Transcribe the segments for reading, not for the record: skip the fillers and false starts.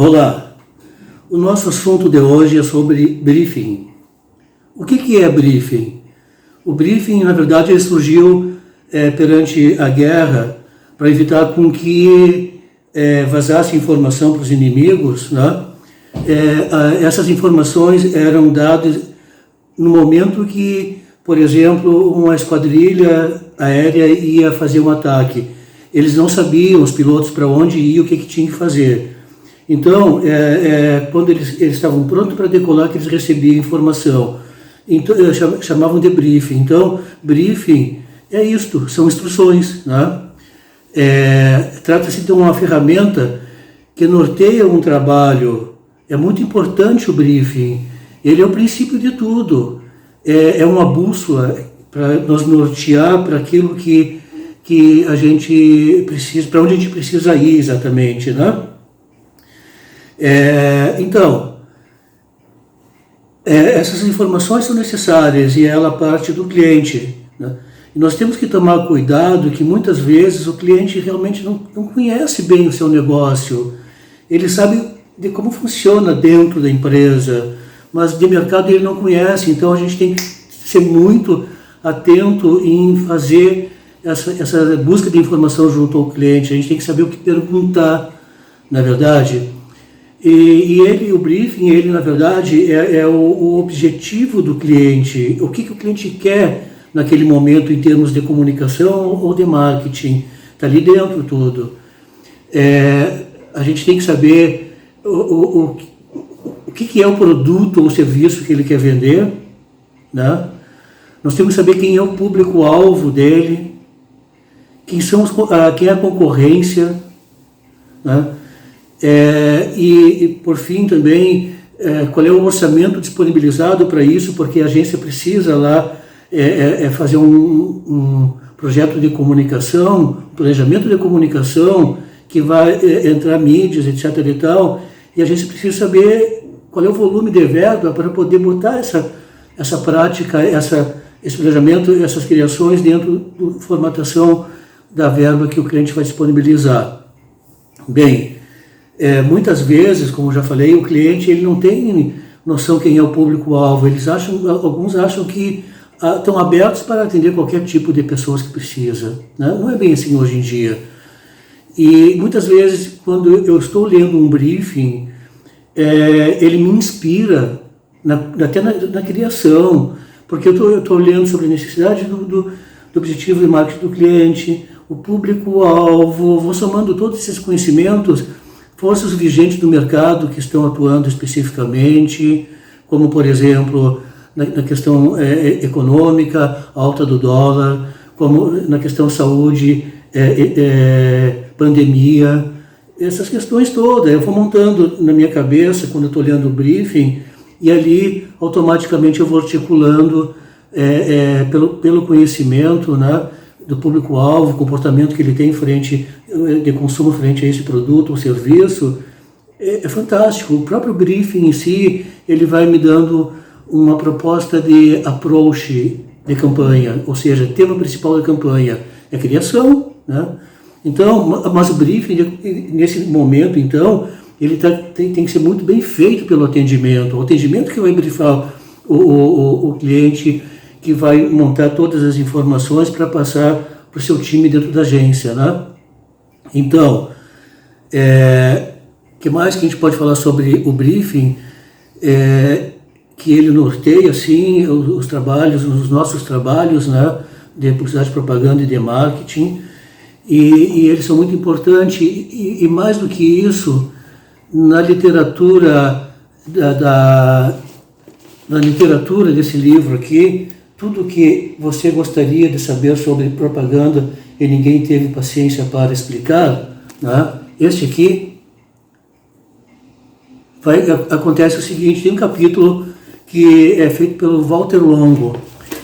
Olá, o nosso assunto de hoje é sobre briefing. O que é briefing? O briefing, na verdade, ele surgiu perante a guerra para evitar com que vazasse informação para os inimigos, né? Essas informações eram dadas no momento que, por exemplo, uma esquadrilha aérea ia fazer um ataque. Eles não sabiam, os pilotos, para onde ir, o que tinha que fazer. Então, quando eles estavam prontos para decolar, que eles recebiam informação. Então, chamavam de briefing. Então, briefing é isto, são instruções, né? Trata-se de uma ferramenta que norteia um trabalho. É muito importante o briefing. Ele é o princípio de tudo. É uma bússola para nos nortear para aquilo que a gente precisa, para onde a gente precisa ir exatamente, né? Então, essas informações são necessárias e ela parte do cliente, né? E nós temos que tomar cuidado que muitas vezes o cliente realmente não conhece bem o seu negócio. Ele sabe de como funciona dentro da empresa, mas de mercado ele não conhece. Então a gente tem que ser muito atento em fazer essa busca de informação junto ao cliente. A gente tem que saber o que perguntar, na verdade. E o briefing, ele na verdade é o objetivo do cliente, o que o cliente quer naquele momento em termos de comunicação ou de marketing, está ali dentro tudo. A gente tem que saber o que é o produto ou serviço que ele quer vender, né? Nós temos que saber quem é o público-alvo dele, quem é a concorrência, né? E por fim também, qual é o orçamento disponibilizado para isso, porque a agência precisa lá fazer um projeto de comunicação, um planejamento de comunicação que vai entrar mídias, etc. e tal, e a agência precisa saber qual é o volume de verba para poder botar essa prática, esse planejamento, essas criações dentro da formatação da verba que o cliente vai disponibilizar. Bem, muitas vezes, como já falei, o cliente ele não tem noção quem é o público-alvo. Alguns acham que estão abertos para atender qualquer tipo de pessoas que precisa, né? Não é bem assim hoje em dia. E muitas vezes, quando eu estou lendo um briefing, ele me inspira até na criação, porque eu estou lendo sobre a necessidade do objetivo de marketing do cliente, o público-alvo, vou somando todos esses conhecimentos, forças vigentes do mercado que estão atuando especificamente, como, por exemplo, na questão econômica, alta do dólar, como na questão saúde, pandemia, essas questões todas. Eu vou montando na minha cabeça quando eu estou lendo o briefing, e ali automaticamente eu vou articulando pelo conhecimento, né, do público-alvo, comportamento que ele tem de consumo frente a esse produto ou serviço. É fantástico. O próprio briefing em si, ele vai me dando uma proposta de approach de campanha, ou seja, tema principal da campanha é a criação, né? Então, mas o briefing, nesse momento, então, ele tem que ser muito bem feito pelo atendimento. O atendimento que vai briefar o cliente, que vai montar todas as informações para passar para o seu time dentro da agência, né? Então, que mais que a gente pode falar sobre o briefing? Que ele norteia, assim, os nossos trabalhos, né, de publicidade, propaganda e de marketing, e eles são muito importantes, e mais do que isso, na literatura na literatura desse livro aqui, tudo que você gostaria de saber sobre propaganda e ninguém teve paciência para explicar, né? Este aqui acontece o seguinte: tem um capítulo que é feito pelo Walter Longo,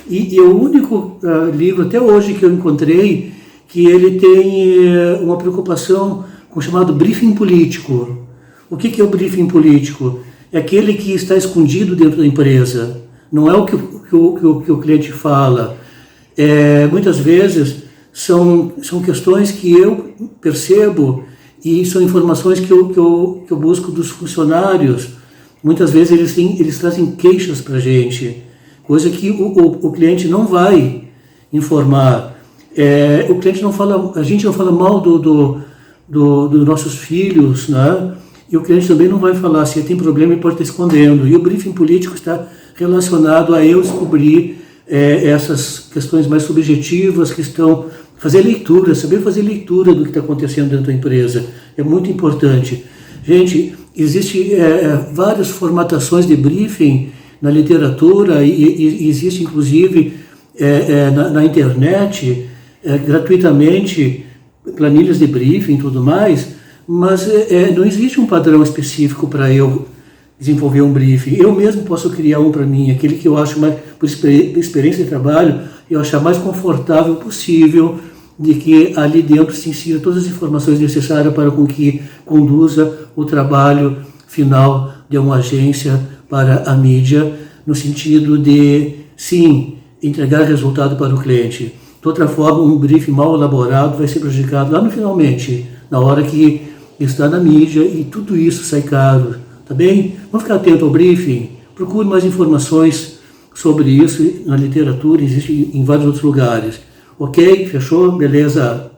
e é o único livro até hoje que eu encontrei que ele tem uma preocupação com o chamado briefing político. O que é o briefing político? É aquele que está escondido dentro da empresa, não é o que o cliente fala. Muitas vezes são questões que eu percebo E são informações que eu busco dos funcionários. Muitas vezes eles trazem queixas para a gente, coisa que o cliente não vai informar. O cliente não fala, a gente não fala mal dos nossos filhos, né? E o cliente também não vai falar se tem problema e pode estar escondendo. E o briefing político está relacionado a eu descobrir essas questões mais subjetivas que estão... Fazer leitura, saber fazer leitura do que está acontecendo dentro da empresa. É muito importante. Gente, existem várias formatações de briefing na literatura e existe inclusive na internet, gratuitamente, planilhas de briefing e tudo mais, mas não existe um padrão específico para eu desenvolver um briefing. Eu mesmo posso criar um para mim, aquele que eu acho mais, por experiência de trabalho, eu achar mais confortável possível, de que ali dentro se insira todas as informações necessárias para com que conduza o trabalho final de uma agência para a mídia, no sentido de, sim, entregar resultado para o cliente. De outra forma, um briefing mal elaborado vai ser prejudicado lá no finalmente, na hora que está na mídia, e tudo isso sai caro, tá bem? Vamos ficar atento ao briefing, procure mais informações sobre isso na literatura, existe em vários outros lugares. Ok? Fechou? Beleza?